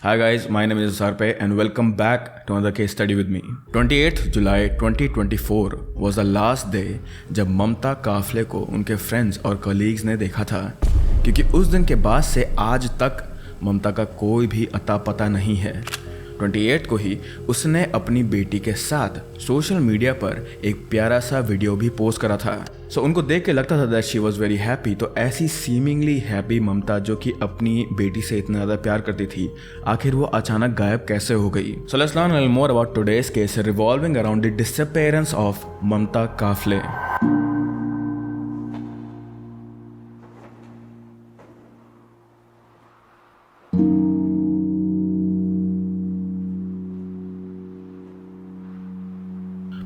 Hi guys, my name is Sarpe and welcome back to another case study with me. 28th July 2024 was the last day जब ममता काफले को उनके friends और colleagues ने देखा था, क्योंकि उस दिन के बाद से आज तक ममता का कोई भी अता पता नहीं है। 28 को ही उसने अपनी बेटी के साथ सोशल मीडिया पर एक प्यारा सा वीडियो भी पोस्ट करा था। सो उनको देख के लगता था that she was very happy. तो ऐसी सीमिंगली हैप्पी ममता जो कि अपनी बेटी से इतना ज़्यादा प्यार करती थी, आखिर वो अचानक गायब कैसे हो गई? So let's learn a little more about today's case revolving around the disappearance of Mamta Kafle.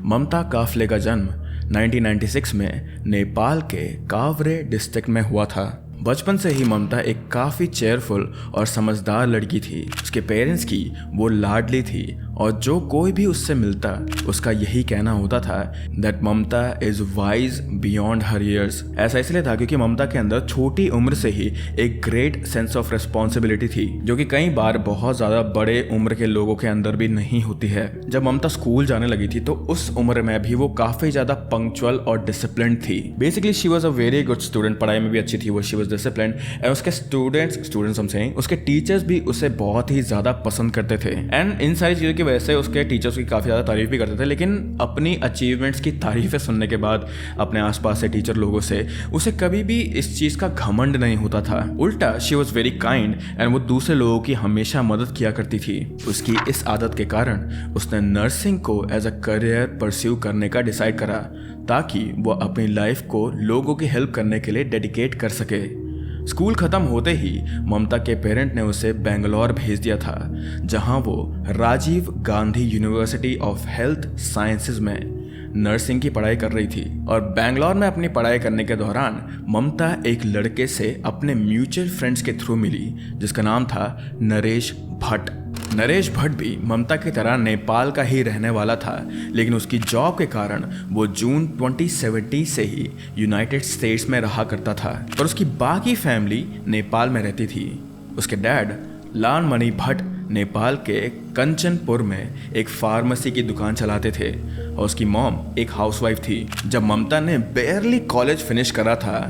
Mamta Kafle का जन्म 1996 में नेपाल के कावरे डिस्ट्रिक्ट में हुआ था। बचपन से ही ममता एक काफ़ी चेयरफुल और समझदार लड़की थी। उसके पेरेंट्स की वो लाडली थी और जो कोई भी उससे मिलता उसका यही कहना होता था that Mamta is wise beyond her years. ऐसा इसलिए था क्योंकि ममता के अंदर छोटी उम्र से ही एक ग्रेट सेंस ऑफ रिस्पॉन्सिबिलिटी थी, जो कि कई बार बहुत ज़्यादा बड़े उम्र के लोगों के अंदर भी नहीं होती है। जब ममता स्कूल जाने लगी थी तो उस उम्र में भी वो काफ़ी ज़्यादा पंक्चुअल और डिसिप्लिन थी। Basically she was a very good student, पढ़ाई में भी अच्छी थी वो, शी वॉज डिसिप्लिन। एंड उसके स्टूडेंट्स हम सेइंग उसके टीचर्स भी उसे बहुत ही ज़्यादा पसंद करते थे। एंड इन सारी चीज़ों की वजह से उसके टीचर्स की काफ़ी ज़्यादा तारीफ भी करते थे। लेकिन अपनी अचीवमेंट्स की तारीफें सुनने के बाद अपने आसपास से टीचर लोगों से उसे कभी भी इस चीज़ का घमंड नहीं होता था। उल्टा she was very kind and वो दूसरे लोगों की हमेशा मदद किया करती थी। उसकी इस आदत के कारण उसने नर्सिंग को एज अ करियर परस्यू करने का डिसाइड करा, ताकि वो अपनी लाइफ को लोगों की हेल्प करने के लिए डेडिकेट कर सके। स्कूल ख़त्म होते ही ममता के पेरेंट ने उसे बेंगलोर भेज दिया था, जहां वो Rajiv Gandhi University of Health Sciences में नर्सिंग की पढ़ाई कर रही थी। और बेंगलोर में अपनी पढ़ाई करने के दौरान ममता एक लड़के से अपने म्यूचुअल फ्रेंड्स के थ्रू मिली, जिसका नाम था नरेश भट्ट। नरेश भट्ट भी ममता की तरह नेपाल का ही रहने वाला था, लेकिन उसकी जॉब के कारण वो जून 2017 से ही यूनाइटेड स्टेट्स में रहा करता था और उसकी बाकी फैमिली नेपाल में रहती थी। उसके डैड लालमणि भट्ट नेपाल के कंचनपुर में एक फार्मेसी की दुकान चलाते थे और उसकी मॉम एक हाउसवाइफ थी। जब ममता ने बेयरली कॉलेज फिनिश करा था,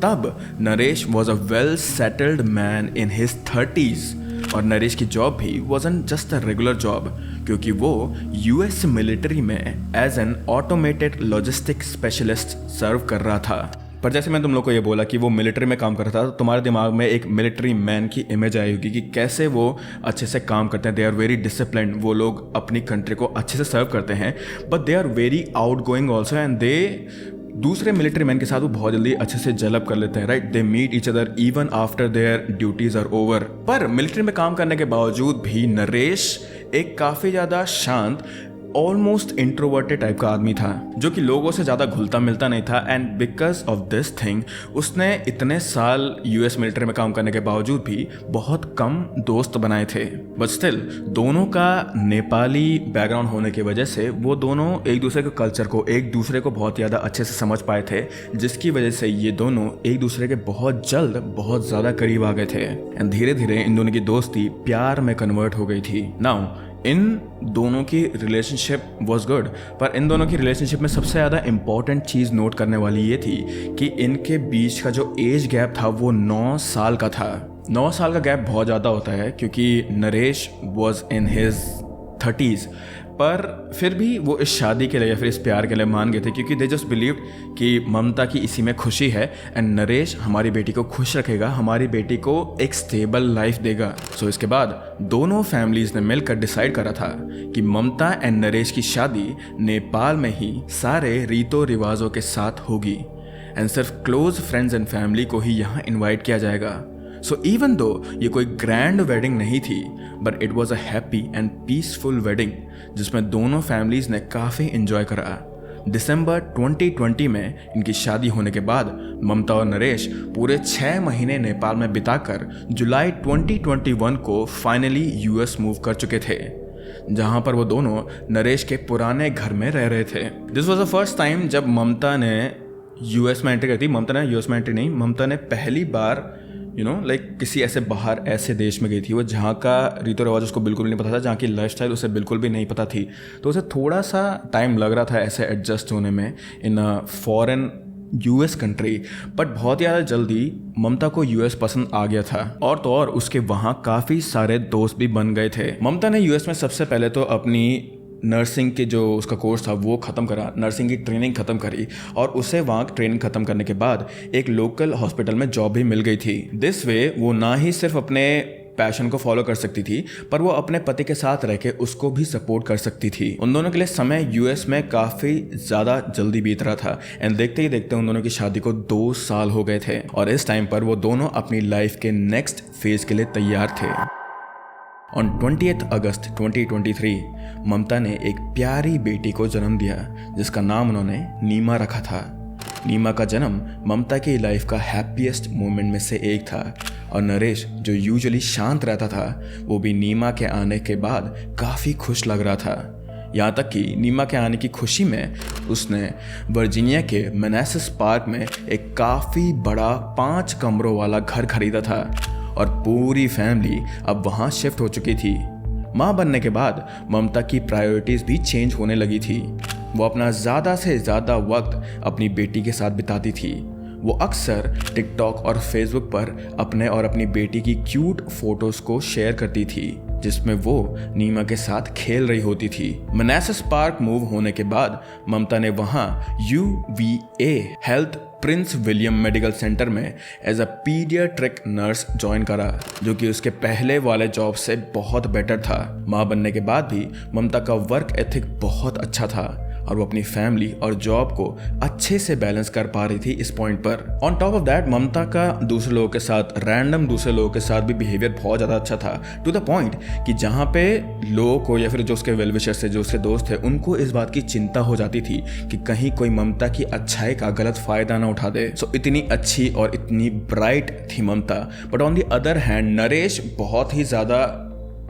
तब Naresh was a well settled man in his 30s और नरेश की जॉब भी wasn't just a regular job, क्योंकि वो यूएस मिलिट्री में as an automated logistic specialist serve कर रहा था। पर जैसे मैं तुम लोग को ये बोला कि वो मिलिट्री में काम कर रहा था, तो तुम्हारे दिमाग में एक मिलिट्री मैन की इमेज आई होगी कि कैसे वो अच्छे से काम करते हैं। दे आर वेरी डिसिप्लिन, वो लोग अपनी कंट्री को अच्छे से सर्व करते हैं, but they are very outgoing also and they दूसरे मिलिट्री मैन के साथ वो बहुत जल्दी अच्छे से जेलअप कर लेते हैं, right? They meet each other even after their duties are over. पर मिलिट्री में काम करने के बावजूद भी नरेश एक काफ़ी ज़्यादा शांत, ऑलमोस्ट इंट्रोवर्टेड टाइप का आदमी था, जो कि लोगों से ज़्यादा घुलता मिलता नहीं था। And because of this thing उसने इतने साल यूएस मिलिट्री में काम करने के बावजूद भी बहुत कम दोस्त बनाए थे। बट स्टिल दोनों का नेपाली बैकग्राउंड होने की वजह से वो दोनों एक दूसरे के कल्चर को, एक दूसरे को बहुत ज़्यादा अच्छे से समझ पाए थे, जिसकी वजह से ये दोनों एक दूसरे के बहुत जल्द बहुत ज़्यादा करीब आ गए थे। एंड धीरे धीरे इन दोनों की दोस्ती प्यार में कन्वर्ट हो गई थी। नाउ इन दोनों की रिलेशनशिप वॉज गुड, पर इन दोनों की रिलेशनशिप में सबसे ज़्यादा इंपॉर्टेंट चीज़ नोट करने वाली ये थी कि इनके बीच का जो एज गैप था वो 9 साल का था। 9 साल का गैप बहुत ज़्यादा होता है, क्योंकि Naresh was in his 30s, पर फिर भी वो इस शादी के लिए या फिर इस प्यार के लिए मान गए थे, क्योंकि दे जस्ट बिलीव्ड कि ममता की इसी में खुशी है एंड नरेश हमारी बेटी को खुश रखेगा, हमारी बेटी को एक स्टेबल लाइफ देगा। सो इसके बाद दोनों फैमिलीज ने मिलकर डिसाइड करा था कि ममता एंड नरेश की शादी नेपाल में ही सारे रीतों रिवाजों के साथ होगी एंड सिर्फ क्लोज फ्रेंड्स एंड फैमिली को ही यहाँ इन्वाइट किया जाएगा। सो इवन दो ये कोई ग्रैंड वेडिंग नहीं थी, but it was a happy and peaceful wedding जिसमें दोनों फैमिलीज ने काफ़ी इंजॉय करा। दिसंबर 2020 में इनकी शादी होने के बाद ममता और नरेश पूरे 6 महीने नेपाल में बिताकर जुलाई 2021 को फाइनली यूएस मूव कर चुके थे, जहां पर वो दोनों नरेश के पुराने घर में रह रहे थे। This was the first time जब ममता ने यूएस में एंट्री करी थी। ममता ने यूएस में एंट्री नहीं, ममता ने पहली बार लाइक किसी ऐसे बाहर ऐसे देश में गई थी वो जहाँ का रीतो रिवाज उसको बिल्कुल भी नहीं पता था, जहाँ की लाइफस्टाइल उसे बिल्कुल भी नहीं पता थी। तो उसे थोड़ा सा टाइम लग रहा था ऐसे एडजस्ट होने में in foreign US country. But बहुत ज़्यादा जल्दी ममता को यूएस पसंद आ गया था, और तो और उसके वहाँ काफ़ी सारे दोस्त भी बन गए थे। ममता ने यूएस में सबसे पहले तो अपनी नर्सिंग के जो उसका कोर्स था वो ख़त्म करा, नर्सिंग की ट्रेनिंग ख़त्म करी, और उसे वहाँ ट्रेनिंग ख़त्म करने के बाद एक लोकल हॉस्पिटल में जॉब भी मिल गई थी। दिस वे वो ना ही सिर्फ अपने पैशन को फॉलो कर सकती थी, पर वो अपने पति के साथ रह के उसको भी सपोर्ट कर सकती थी। उन दोनों के लिए समय यूएस में काफ़ी ज़्यादा जल्दी बीत रहा था, एंड देखते ही देखते उन दोनों की शादी को 2 साल हो गए थे, और इस टाइम पर वो दोनों अपनी लाइफ के नेक्स्ट फेज के लिए तैयार थे। ऑन 20 अगस्त 2023 ममता ने एक प्यारी बेटी को जन्म दिया, जिसका नाम उन्होंने नीमा रखा था। नीमा का जन्म ममता की लाइफ का हैप्पीएस्ट मोमेंट में से एक था, और नरेश जो यूजुअली शांत रहता था वो भी नीमा के आने के बाद काफ़ी खुश लग रहा था। यहाँ तक कि नीमा के आने की खुशी में उसने वर्जीनिया के मैनासस पार्क में एक काफ़ी बड़ा 5 कमरों वाला घर खरीदा था, और पूरी फैमिली अब वहाँ शिफ्ट हो चुकी थी। माँ बनने के बाद ममता की प्रायोरिटीज़ भी चेंज होने लगी थी। वो अपना ज़्यादा से ज़्यादा वक्त अपनी बेटी के साथ बिताती थी। वो अक्सर टिकटॉक और फेसबुक पर अपने और अपनी बेटी की क्यूट फोटोज़ को शेयर करती थी, जिसमें वो नीमा के साथ खेल रही होती थी। मैनासस पार्क मूव होने के बाद ममता ने वहाँ UVA Health Prince William Medical Center में as a paediatric nurse join करा, जो कि उसके पहले वाले जॉब से बहुत बेटर था। माँ बनने के बाद भी ममता का वर्क एथिक बहुत अच्छा था, और वो अपनी फैमिली और जॉब को अच्छे से बैलेंस कर पा रही थी इस पॉइंट पर। ऑन टॉप ऑफ दैट ममता का दूसरे लोगों के साथ, रैंडम दूसरे लोगों के साथ भी बिहेवियर बहुत ज़्यादा अच्छा था, टू द पॉइंट कि जहाँ पे लोगों को या फिर जो उसके वेल विशर्स थे, जो उसके दोस्त थे, उनको इस बात की चिंता हो जाती थी कि कहीं कोई ममता की अच्छाई का गलत फ़ायदा ना उठा दे। सो इतनी अच्छी और इतनी ब्राइट थी Mamta. But on the other hand Naresh बहुत ही ज़्यादा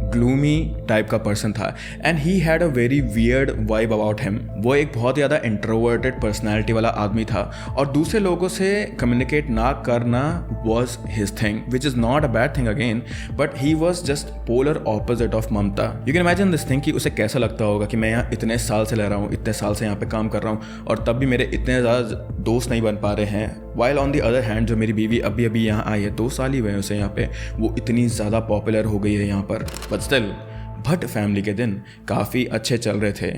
ग्लूमी टाइप का पर्सन था, and he had a very weird vibe about him. वो एक बहुत ज़्यादा इंट्रोवर्टेड पर्सनैलिटी वाला आदमी था, और दूसरे लोगों से कम्युनिकेट ना करना was his thing, which is not a bad thing again, but he was just polar opposite of Mamta. You can imagine this thing कि उसे कैसा लगता होगा कि मैं यहाँ इतने साल से रह रहा हूँ, इतने साल से यहाँ पे काम कर रहा हूँ, और तब भी मेरे इतने ज़्यादा दोस्त नहीं बन पा रहे हैं, while on the other hand जो मेरी बीवी अभी अभी यहाँ आई है, 2 साल ही हुए हैं उसे यहाँ पे, वो इतनी ज़्यादा पॉपुलर हो गई है यहाँ पर। बट स्टिल भट्ट फैमिली के दिन काफ़ी अच्छे चल रहे थे,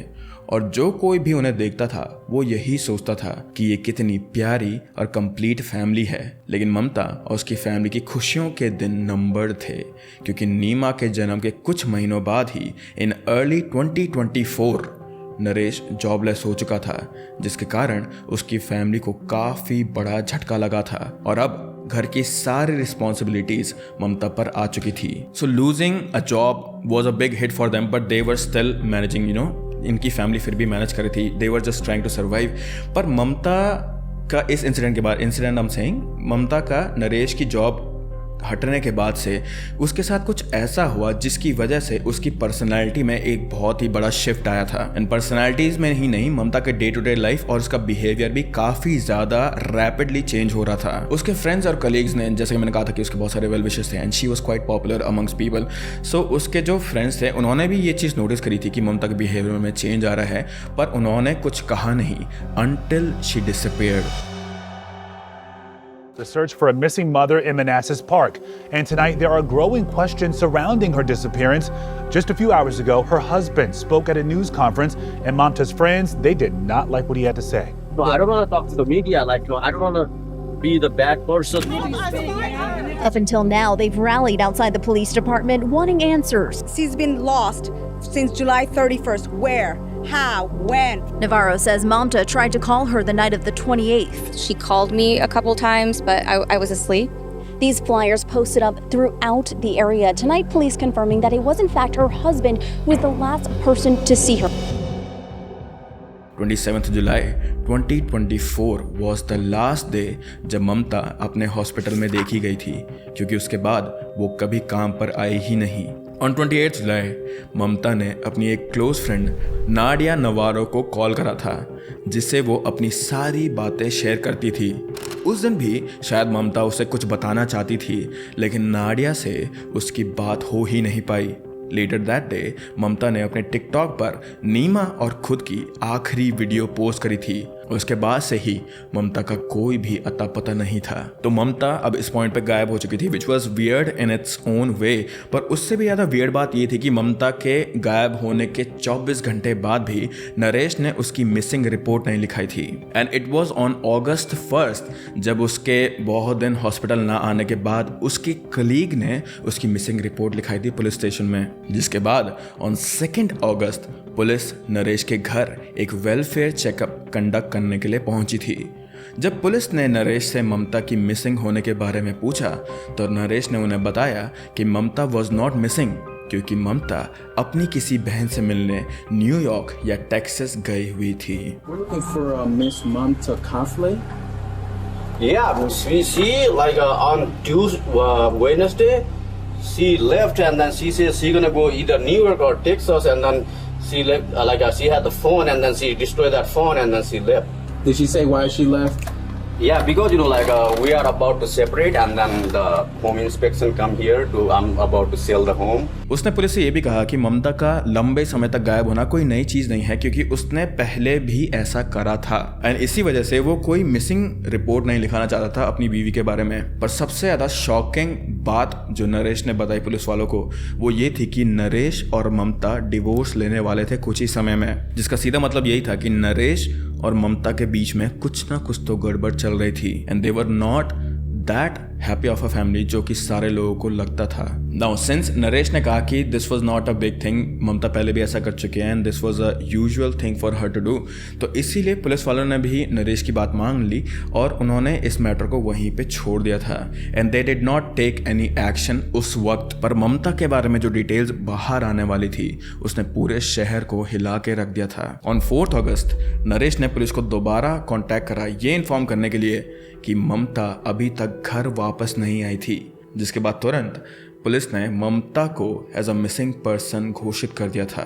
और जो कोई भी उन्हें देखता था वो यही सोचता था कि ये कितनी प्यारी और कंप्लीट फैमिली है। लेकिन ममता और उसकी फैमिली की खुशियों के दिन नंबर्ड थे, क्योंकि नीमा के जन्म के कुछ महीनों बाद ही इन अर्ली 2024 नरेश जॉबलेस हो चुका था, जिसके कारण उसकी फैमिली को काफ़ी बड़ा झटका लगा था, और अब घर की सारी रिस्पॉन्सिबिलिटीज ममता पर आ चुकी थी। So losing a job was a big hit for them, but they were still managing, इनकी फैमिली फिर भी मैनेज कर रही थी, they were just trying to survive. पर ममता का इस इंसिडेंट के बाद, incident I am saying, Mamta का नरेश की जॉब हटने के बाद से उसके साथ कुछ ऐसा हुआ जिसकी वजह से उसकी पर्सनालिटी में एक बहुत ही बड़ा शिफ्ट आया था। एंड पर्सनालिटीज में ही नहीं, ममता के डे टू डे लाइफ और उसका बिहेवियर भी काफ़ी ज़्यादा रैपिडली चेंज हो रहा था। उसके फ्रेंड्स और कलीग्स ने, जैसे कि मैंने कहा था कि उसके बहुत सारे वेल विशर्स थे, and she was quite popular amongst people. So उसके जो फ्रेंड्स थे उन्होंने भी ये चीज़ नोटिस करी थी कि ममता के बिहेवियर में चेंज आ रहा है, पर उन्होंने कुछ कहा नहीं until she disappeared. The search for a missing mother in Manassas Park. And tonight, there are growing questions surrounding her disappearance. Just a few hours ago, her husband spoke at a news conference, and Mamta's friends, they did not like what he had to say. No, I don't want to talk to the media. I don't want to be the bad person. Up until now, they've rallied outside the police department wanting answers. She's been lost since July 31st. Where? How? When? Navarro says Mamta tried to call her the night of the 28th. She called me a couple times, but I was asleep. These flyers posted up throughout the area. Tonight, police confirming that it was in fact her husband who was the last person to see her. 27th July 2024 was the last day जब ममता अपने hospital में देखी गई थी, क्योंकि उसके बाद वो कभी काम पर आई ही नहीं। ऑन 28 जुलाई ममता ने अपनी एक क्लोज फ्रेंड नाडिया नवारो को कॉल करा था, जिससे वो अपनी सारी बातें शेयर करती थी। उस दिन भी शायद ममता उसे कुछ बताना चाहती थी, लेकिन नाडिया से उसकी बात हो ही नहीं पाई। लेटर दैट डे ममता ने अपने टिकटॉक पर नीमा और खुद की आखिरी वीडियो पोस्ट करी थी। उसके बाद से ही ममता का कोई भी अता पता नहीं था। तो ममता अब इस पॉइंट पे गायब हो चुकी थी, which was weird in its own way. पर उससे भी ज़्यादा वियर्ड बात ये थी कि ममता के गायब होने के 24 घंटे बाद भी नरेश ने उसकी मिसिंग रिपोर्ट नहीं लिखाई थी। And it was on August 1st, जब उसके बहुत दिन हॉस्पिटल ना आने के बाद उसकी कलीग ने उसकी मिसिंग रिपोर्ट लिखाई थी पुलिस स्टेशन में। जिसके बाद ऑन 2 August पुलिस नरेश के घर एक वेलफेयर चेकअप कंडक्ट करने के लिए पहुंची थी। जब पुलिस ने नरेश से ममता की मिसिंग होने के बारे में पूछा तो नरेश ने उन्हें बताया कि ममता वॉज नॉट मिसिंग, क्योंकि ममता अपनी किसी बहन से मिलने न्यूयॉर्क या टेक्सास गई हुई थी। We're looking for Miss Mamta Kafle. Yeah, she like on Tuesday, Wednesday, she left and then she said she gonna go either New York or Texas, and then she left she had the phone and then she destroyed that phone and then she left. Did she say why she left? Yeah, because we are about to separate and then the home inspection come here to I'm about to sell the home. उसने police से ये भी कहा कि ममता का लंबे समय तक गायब होना कोई नई चीज नहीं है, क्योंकि उसने पहले भी ऐसा करा था एंड इसी वजह से वो कोई मिसिंग रिपोर्ट नहीं लिखाना चाहता था अपनी बीवी के बारे में। पर सबसे ज्यादा शॉकिंग बात जो नरेश ने बताई पुलिस वालों को वो ये थी कि नरेश और ममता डिवोर्स लेने वाले थे कुछ ही समय में, जिसका सीधा मतलब यही था कि नरेश और ममता के बीच में कुछ ना कुछ तो गड़बड़ चल रही थी and they were not that happy of a family, जो कि सारे लोगों को लगता था। नाउ सिंस नरेश ने कहा कि this was not a big thing, Mamta पहले भी ऐसा कर चुकी है and this was a usual thing for her to do, तो इसीलिए पुलिस वालों ने भी नरेश की बात मान ली और उन्होंने इस मैटर को वहीं पे छोड़ दिया था and they did not take any action उस वक्त। पर ममता के बारे में जो डिटेल्स बाहर आने वाली थी उसने पूरे शहर को हिला के रख दिया था। ऑन 4 अगस्त नरेश ने पुलिस को दोबारा कॉन्टैक्ट करा ये इन्फॉर्म करने के लिए कि ममता अभी तक घर वापस नहीं आई थी, जिसके बाद तुरंत पुलिस ने ममता को एज अ मिसिंग पर्सन घोषित कर दिया था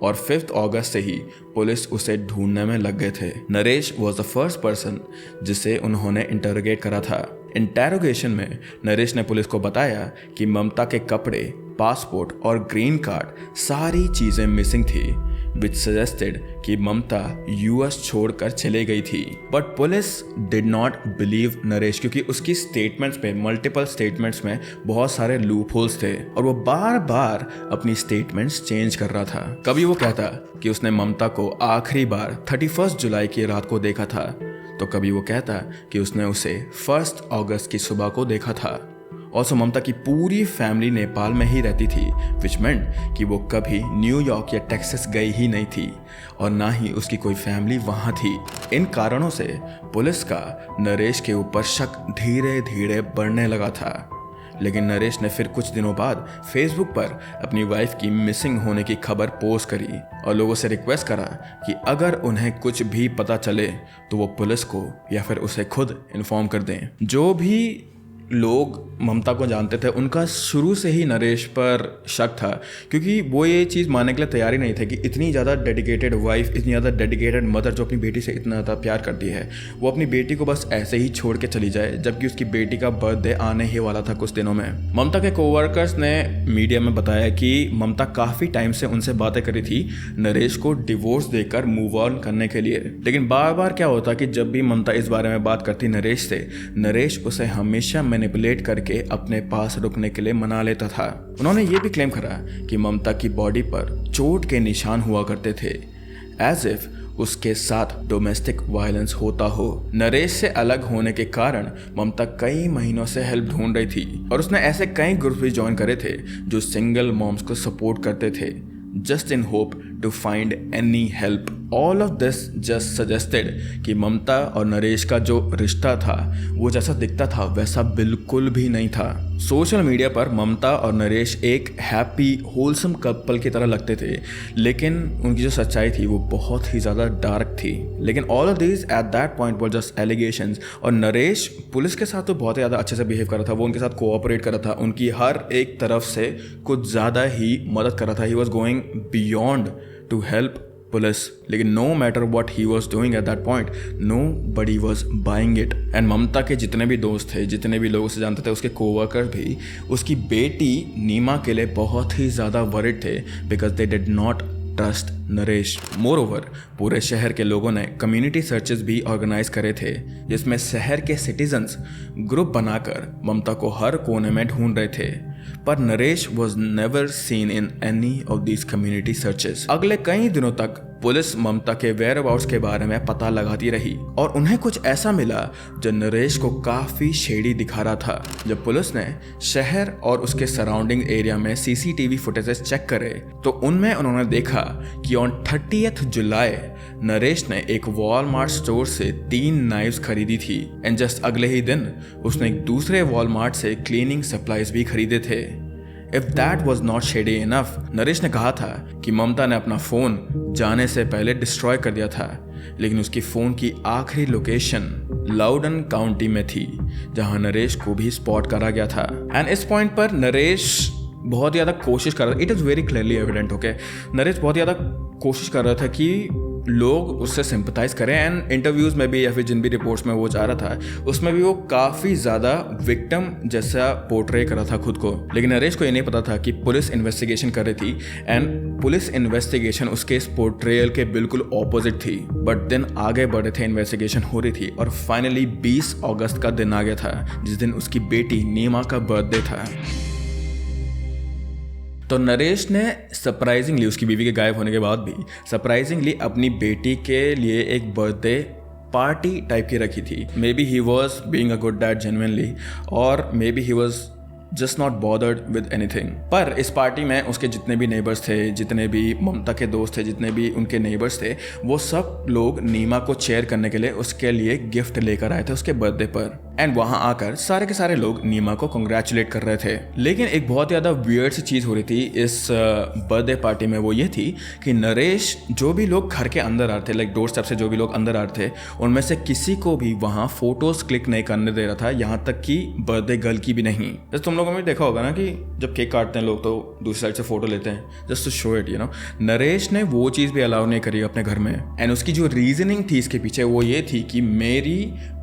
और 5 अगस्त से ही पुलिस उसे ढूंढने में लग गए थे। Naresh was the first person जिसे उन्होंने इंटरोगेट करा था। इंटेरोगेशन में नरेश ने पुलिस को बताया कि ममता के कपड़े, पासपोर्ट और ग्रीन कार्ड सारी चीजें मिसिंग थी, which suggested कि ममता यूएस छोड़कर चले गई थी। But police did not believe Naresh, क्योंकि उसकी स्टेटमेंट्स पे मल्टीपल स्टेटमेंट्स में बहुत सारे लूप होल्स थे और वो बार बार अपनी स्टेटमेंट्स चेंज कर रहा था। कभी वो कहता कि उसने ममता को आखिरी बार 31 जुलाई की रात को देखा था, तो कभी वो कहता कि उसने उसे 1 अगस्त की सुबह को देखा था। ऑल्सो ममता की पूरी फैमिली नेपाल में ही रहती थी, विच मेंट कि वो कभी न्यूयॉर्क या टेक्सास गई ही नहीं थी और ना ही उसकी कोई फैमिली वहाँ थी। इन कारणों से पुलिस का नरेश के ऊपर शक धीरे धीरे बढ़ने लगा था। लेकिन नरेश ने फिर कुछ दिनों बाद फेसबुक पर अपनी वाइफ की मिसिंग होने की खबर पोस्ट करी और लोगों से रिक्वेस्ट करा कि अगर उन्हें कुछ भी पता चले तो वो पुलिस को या फिर उसे खुद इन्फॉर्म कर दें। जो भी लोग ममता को जानते थे उनका शुरू से ही नरेश पर शक था, क्योंकि वो ये चीज़ मानने के लिए तैयार ही नहीं थे कि इतनी ज़्यादा डेडिकेटेड वाइफ, इतनी ज़्यादा डेडिकेटेड मदर जो अपनी बेटी से इतना ज़्यादा प्यार करती है, वो अपनी बेटी को बस ऐसे ही छोड़ के चली जाए, जबकि उसकी बेटी का बर्थडे आने ही वाला था कुछ दिनों में। ममता के कोवर्कर्स ने मीडिया में बताया कि ममता काफ़ी टाइम से उनसे बातें करी थी नरेश को डिवोर्स देकर मूव ऑन करने के लिए, लेकिन बार बार क्या होता कि जब भी ममता इस बारे में बात करती नरेश से, नरेश उसे हमेशा मैनिपुलेट करके अपने पास रुकने के लिए मना लेता था। उन्होंने ये भी क्लेम करा कि ममता की बॉडी पर चोट के निशान हुआ करते थे, एज इफ उसके साथ डोमेस्टिक वायलेंस होता हो। नरेश से अलग होने के कारण ममता कई महीनों से हेल्प ढूंढ रही थी और उसने ऐसे कई ग्रुप भी ज्वाइन करे थे जो सिंगल मॉम्स को सपोर्ट करते थे, just in hope to find any help. All of this just suggested कि ममता और नरेश का जो रिश्ता था वो जैसा दिखता था वैसा बिल्कुल भी नहीं था। सोशल मीडिया पर ममता और नरेश एक हैप्पी होलसम कपल की तरह लगते थे, लेकिन उनकी जो सच्चाई थी वो बहुत ही ज़्यादा डार्क थी। लेकिन all of this eight that point were just allegations. और नरेश पुलिस के साथ तो बहुत ही ज़्यादा अच्छे से बिहेव कर रहा था, वो उनके साथ कोऑपरेट कर रहा था, उनकी हर एक तरफ से कुछ ज़्यादा ही मदद कर रहा था। He was going beyond to help police, लेकिन no matter what he was doing at that point, nobody was buying it. And Mamta के जितने भी दोस्त थे, जितने भी लोग उसे जानते थे, उसके कोवर्कर भी उसकी बेटी नीमा के लिए बहुत ही ज़्यादा वरिड थे, because they did not trust Naresh. More over पूरे शहर के लोगों ने कम्युनिटी सर्चेस भी ऑर्गेनाइज करे थे, जिसमें शहर के सिटीजन्स ग्रुप बनाकर ममता को हर कोने में ढूंढ रहे थे, पर Naresh was never seen in any of these community searches. अगले कई दिनों तक पुलिस ममता के वेयर अबाउट्स के बारे में पता लगाती रही और उन्हें कुछ ऐसा मिला जो नरेश को काफी शेडी दिखा रहा था। जब पुलिस ने शहर और उसके सराउंडिंग एरिया में सीसीटीवी फुटेजेस चेक करे तो उनमें उन्होंने देखा कि ऑन 30th जुलाई नरेश ने एक वॉलमार्ट स्टोर से 3 नाइफ्स खरीदी थी एंड जस्ट अगले ही दिन उसने एक दूसरे वॉलमार्ट से क्लीनिंग सप्लाईज भी खरीदे थे। If that was not shady enough, Naresh ने कहा था कि ममता ने अपना फोन जाने से पहले डिस्ट्रॉय कर दिया था, लेकिन उसकी फोन की आखिरी लोकेशन लाउडन काउंटी में थी, जहां नरेश को भी स्पॉट करा गया था। एंड इस पॉइंट पर नरेश बहुत ज़्यादा कोशिश कर रहा था, it is very clearly evident, okay. Naresh बहुत ज़्यादा कोशिश कर रहा था कि लोग उससे सिंपथाइज करें, एंड इंटरव्यूज़ में भी या फिर जिन भी रिपोर्ट्स में वो जा रहा था उसमें भी वो काफ़ी ज़्यादा विक्टिम जैसा पोर्ट्रे कर रहा था खुद को। लेकिन नरेश को ये नहीं पता था कि पुलिस इन्वेस्टिगेशन कर रही थी एंड पुलिस इन्वेस्टिगेशन उसके इस पोर्ट्रेयल के बिल्कुल ऑपोजिट थी। बट दिन आगे बढ़े थे, इन्वेस्टिगेशन हो रही थी और फाइनली 20 अगस्त का दिन आ गया था, जिस दिन उसकी बेटी नीमा का बर्थडे था। तो नरेश ने सरप्राइजिंगली, उसकी बीवी के गायब होने के बाद भी सरप्राइजिंगली अपनी बेटी के लिए एक बर्थडे पार्टी टाइप की रखी थी। Maybe he was being a good dad genuinely, और maybe he was just not bothered with anything. पर इस पार्टी में उसके जितने भी नेबर्स थे, जितने भी ममता के दोस्त थे, जितने भी उनके नेबर्स थे, वो सब लोग नीमा को चेयर करने के लिए उसके लिए गिफ्ट लेकर आए थे उसके बर्थडे पर। एंड वहां आकर सारे के सारे लोग नीमा को कंग्रेचुलेट कर रहे थे। लेकिन एक बहुत ज़्यादा वियर्ड सी चीज़ हो रही थी इस बर्थडे पार्टी में, वो ये थी कि नरेश जो भी लोग घर के अंदर आ रहे थे, लाइक डोर स्टेप से जो भी लोग अंदर आ रहे थे, उनमें से किसी को भी वहाँ फोटोज़ क्लिक नहीं करने दे रहा था, यहाँ तक कि बर्थडे गर्ल की भी नहीं। जैसे तुम लोगों ने देखा होगा ना कि जब केक काटते हैं लोग तो दूसरी साइड से फोटो लेते हैं just to show it, you know. Naresh ने वो चीज़ भी अलाउ नहीं करी अपने घर में। एंड उसकी जो रीजनिंग थी इसके पीछे वो ये थी कि मेरी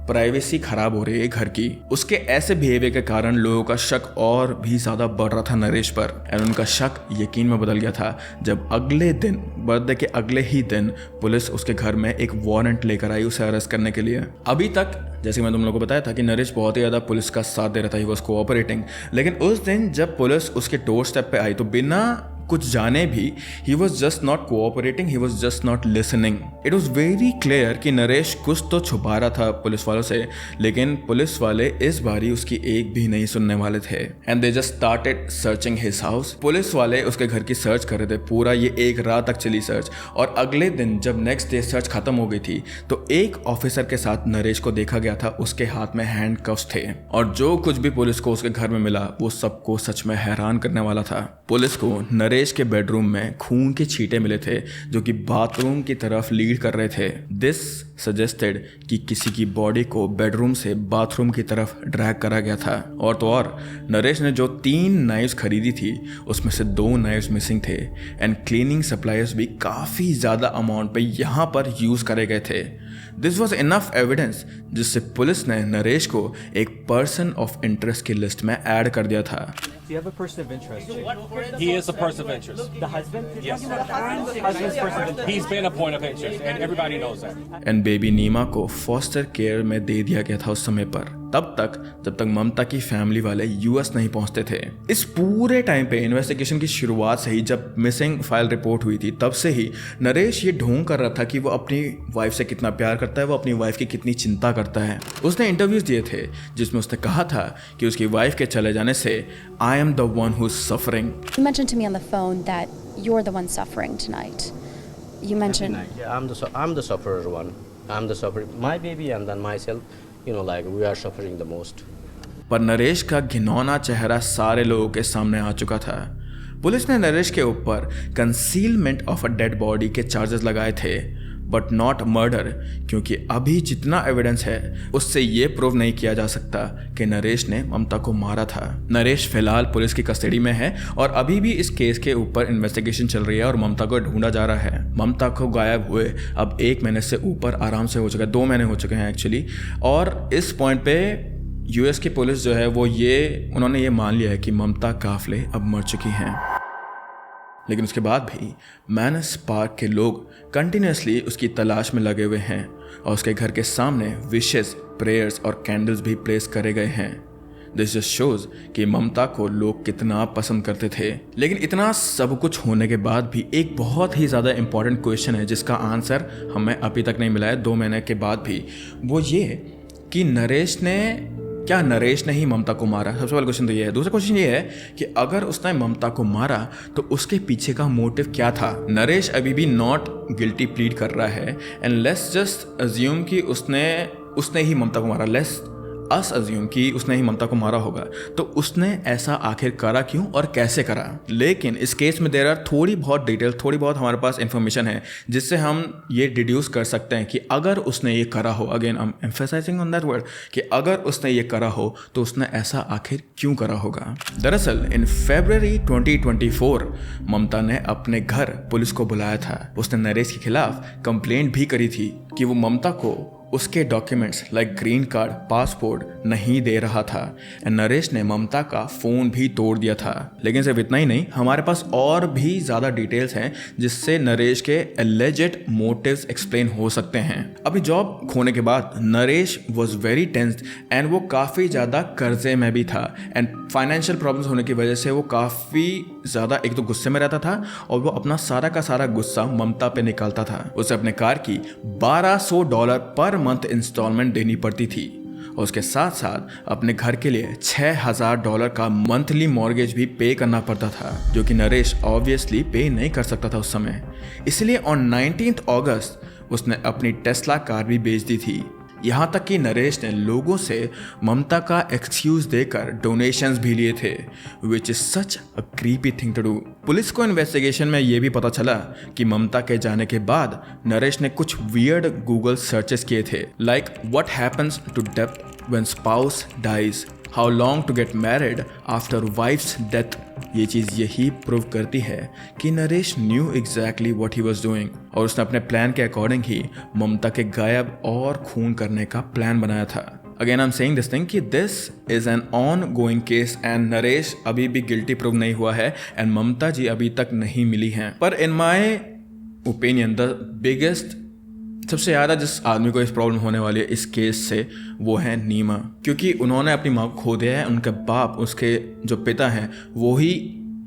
प्राइवेसी खराब हो रही है घर की। उसके ऐसे बिहेवियर के कारण लोगों का शक और भी ज्यादा बढ़ रहा था नरेश पर, एंड उनका शक यकीन में बदल गया था जब अगले दिन, बर्थडे के अगले ही दिन, पुलिस उसके घर में एक वारंट लेकर आई उसे अरेस्ट करने के लिए। अभी तक जैसे मैं तुम लोगों को बताया था कि नरेश बहुत ही ज़्यादा पुलिस का साथ दे रहा था, ही वॉज कोऑपरेटिंग। लेकिन उस दिन जब पुलिस उसके डोर स्टेप पे आई तो बिना कुछ जाने भी ही was just not cooperating, he was just not listening. It was very clear कि नरेश कुछ तो छुपा रहा था पुलिस वालों से, लेकिन पुलिस वाले इस बारी उसकी एक भी नहीं सुनने वाले थे। And they just started searching his house. Police वाले उसके घर की सर्च कर रहे थे, पूरा ये एक रात तक चली सर्च। और अगले दिन जब नेक्स्ट डे सर्च खत्म हो गई थी तो एक ऑफिसर के साथ नरेश को देखा गया था, उसके हाथ में हैंडकफ्स थे, और जो कुछ भी पुलिस को उसके घर में मिला वो सबको सच में हैरान करने वाला था। पुलिस को नरेश के बेडरूम में खून के छींटे मिले थे जो कि बाथरूम की तरफ लीड कर रहे थे। दिस सजेस्टेड कि किसी की बॉडी को बेडरूम से बाथरूम की तरफ ड्रैग करा गया था। और तो और नरेश ने जो 3 नाइफ्स खरीदी थी उसमें से 2 नाइफ्स मिसिंग थे, एंड क्लीनिंग सप्लायर्स भी काफ़ी ज़्यादा अमाउंट पे यहाँ पर यूज़ करे गए थे। दिस वॉज इनफ एविडेंस जिससे पुलिस ने नरेश को एक पर्सन ऑफ इंटरेस्ट की लिस्ट में ऐड कर दिया था। Do you have a person of interest? He is a person of interest. The husband? Yes. Husband's person of interest. He's been a point of interest, and everybody knows that. And baby Neema को foster care में दे दिया गया था उस समय पर, तब तक जब तक ममता की फैमिली वाले यूएस नहीं पहुंचते थे। इस पूरे टाइम पे इन्वेस्टिगेशन की शुरुआत से ही, जब मिसिंग फाइल रिपोर्ट हुई थी तब से ही नरेश ये ढूंढ कर रहा था कि वो अपनी वाइफ से कितना प्यार करता है, वो अपनी वाइफ की कितनी चिंता करता है। उसने इंटरव्यूज दिए थे जिसमें उसने कहा था कि उसकी वाइफ के चले जाने से I am the one who is suffering. You mentioned to me on the phone that you're the one suffering tonight. You mentioned Yeah, I'm the sufferer one. I'm the sufferer. My baby and then myself, you know, like we are suffering the most. पर नरेश का घिनौना चेहरा सारे लोगों के सामने आ चुका था। पुलिस ने नरेश के ऊपर concealment of a dead body के चार्जेस लगाए थे, बट नॉट मर्डर, क्योंकि अभी जितना एविडेंस है उससे ये प्रूव नहीं किया जा सकता कि नरेश ने ममता को मारा था। नरेश फिलहाल पुलिस की कस्टडी में है और अभी भी इस केस के ऊपर इन्वेस्टिगेशन चल रही है और ममता को ढूंढा जा रहा है। ममता को गायब हुए अब 1 महीने से ऊपर आराम से हो चुका है, 2 महीने हो चुके हैं एक्चुअली। और इस पॉइंट पे यूएस की पुलिस जो है वो उन्होंने ये मान लिया है कि ममता काफले अब मर चुकी हैं। लेकिन उसके बाद भी मैनस पार्क के लोग कंटिन्यूसली उसकी तलाश में लगे हुए हैं और उसके घर के सामने विशेस, प्रेयर्स और कैंडल्स भी प्लेस करे गए हैं। दिस जस्ट शोज कि ममता को लोग कितना पसंद करते थे। लेकिन इतना सब कुछ होने के बाद भी एक बहुत ही ज़्यादा इंपॉर्टेंट क्वेश्चन है जिसका आंसर हमें अभी तक नहीं मिला है 2 महीने के बाद भी। वो ये कि नरेश ने ही ममता को मारा। सबसे पहला क्वेश्चन तो ये है। दूसरा क्वेश्चन ये है कि अगर उसने ममता को मारा तो उसके पीछे का मोटिव क्या था। नरेश अभी भी नॉट गिल्टी प्लीड कर रहा है एंड लेट्स जस्ट अज्यूम कि उसने ही ममता को मारा। लेट्स अस अज्यूम कि उसने ही ममता को मारा होगा, तो उसने ऐसा आखिर करा क्यों और कैसे करा। लेकिन इस केस में देर आर थोड़ी बहुत डिटेल, थोड़ी बहुत हमारे पास इंफॉर्मेशन है जिससे हम ये डिड्यूस कर सकते हैं कि अगर उसने ये करा हो, again I M emphasising on that word, कि अगर उसने ये करा हो तो उसने ऐसा आखिर क्यों करा होगा। दरअसल इन February 2024 ममता ने अपने घर पुलिस को बुलाया था। उसने नरेश के खिलाफ कंप्लेंट भी करी थी कि वो ममता को उसके documents like green card, passport नहीं दे रहा था। एंड नरेश ने ममता का फ़ोन भी तोड़ दिया था। लेकिन सिर्फ इतना ही नहीं, हमारे पास और भी ज़्यादा डिटेल्स हैं जिससे नरेश के एलिजेड मोटिव्स एक्सप्लेन हो सकते हैं। अभी जॉब खोने के बाद Naresh was very tensed and वो काफ़ी ज़्यादा कर्जे में भी था एंड फाइनेंशियल प्रॉब्लम्स होने की वजह से वो काफ़ी ज़्यादा एक तो गुस्से में रहता था और वो अपना सारा का सारा गुस्सा ममता पे निकालता था। उसे अपने कार की $1200 पर मंथ इंस्टॉलमेंट देनी पड़ती थी और उसके साथ साथ अपने घर के लिए $6000 का मंथली मॉर्गेज भी पे करना पड़ता था, जो कि नरेश ऑब्वियसली पे नहीं कर सकता था उस समय। इसलिए ऑन 19 अगस्त उसने अपनी टेस्ला कार भी बेच दी थी। यहाँ तक कि नरेश ने लोगों से ममता का एक्सक्यूज देकर डोनेशंस भी लिए थे, which is such a creepy thing to do. Police को इन्वेस्टिगेशन में ये भी पता चला कि ममता के जाने के बाद नरेश ने कुछ वियर्ड गूगल सर्चेस किए थे, like what happens to death when spouse dies, how long to get married after wife's death. ये चीज़ यही प्रूव करती है कि Naresh knew exactly what he was doing और उसने अपने प्लान के अकॉर्डिंग ही ममता के गायब और खून करने का प्लान बनाया था। Again I am saying this thing कि this is an ongoing case and Naresh अभी भी गिल्टी प्रूव नहीं हुआ है एंड ममता जी अभी तक नहीं मिली हैं। पर इन माई ओपिनियन द बिगेस्ट, सबसे ज़्यादा जिस आदमी को इस प्रॉब्लम होने वाली है इस केस से, वो है नीमा, क्योंकि उन्होंने अपनी माँ को खो दिया है। उनके बाप, उसके जो पिता हैं, वो ही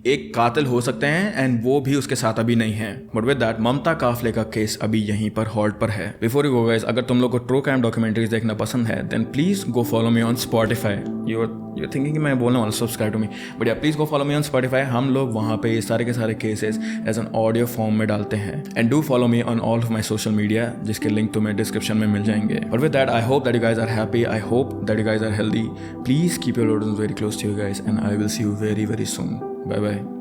एक कातिल हो सकते हैं एंड वो भी उसके साथ अभी नहीं है। बट विद दैट ममता काफले का केस अभी यहीं पर हॉल्ट पर है। बिफोर यू गो गाइस, अगर तुम लोग को ट्रू क्राइम डॉक्यूमेंट्रीज देखना पसंद है then please go follow me on Spotify. you're thinking कि मैं बोलने वाला subscribe to me, but yeah please go follow me on Spotify. हम लोग वहाँ पे ये सारे के सारे cases as an audio form में डालते हैं। And do follow me on all of my social media, जिसके लिंक तुम्हें डिस्क्रिप्शन में मिल जाएंगे। But with that I hope that you guys are happy, I hope that you guys are healthy. Please keep your loved ones very close to you guys and I will see you very very soon. Bye bye.